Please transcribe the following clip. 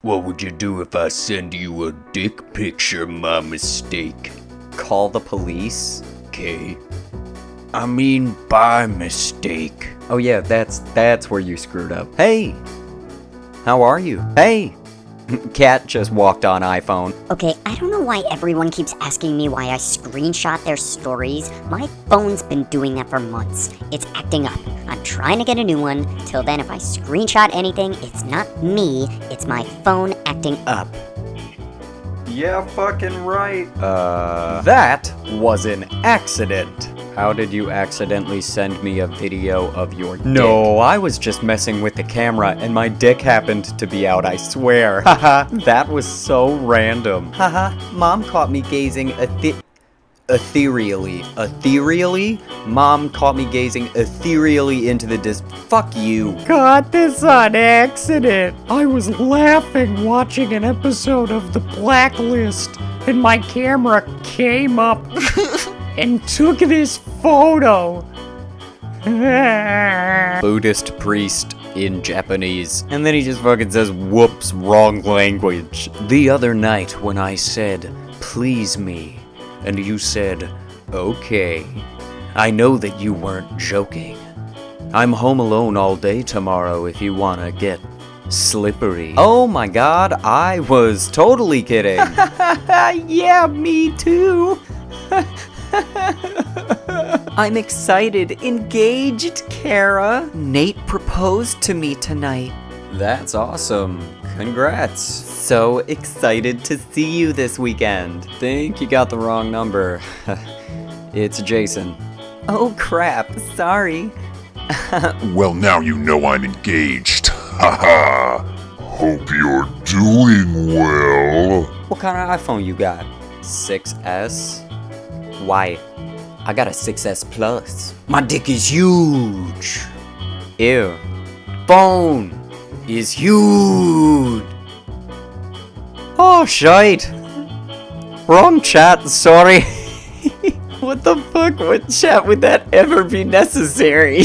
What would you do if I send you a dick picture, my mistake? Call the police? Okay. I mean by mistake. Oh yeah, that's where you screwed up. Hey! How are you? Hey! Cat just walked on iPhone. Okay, I don't know why everyone keeps asking me why I screenshot their stories. My phone's been doing that for months. It's acting up. I'm trying to get a new one. Till then, if I screenshot anything, it's not me, it's my phone acting up. Yeah, fucking right. That was an accident. How did you accidentally send me a video of your dick? No, I was just messing with the camera and my dick happened to be out, I swear. Haha, that was so random. Haha, Mom caught me gazing ethereally. Ethereally? Mom caught me gazing ethereally into the Fuck you. Got this on accident. I was laughing watching an episode of The Blacklist, and my camera came up and took this photo. Buddhist priest in Japanese. And then he just fucking says, whoops, wrong language. The other night when I said, please me, and you said, okay, I know that you weren't joking. I'm home alone all day tomorrow if you wanna get slippery. Oh my god, I was totally kidding. Yeah, me too. I'm excited. Engaged, Kara. Nate proposed to me tonight. That's awesome. Congrats. So excited to see you this weekend. Think you got the wrong number. It's Jason. Oh crap, sorry. Well, now you know I'm engaged. Haha. Hope you're doing well. What kind of iPhone you got? 6S? Why? I got a 6S Plus. My dick is huge. Ew. Phone is huge. Oh, shite. Wrong chat, sorry. What the fuck? What chat would that ever be necessary?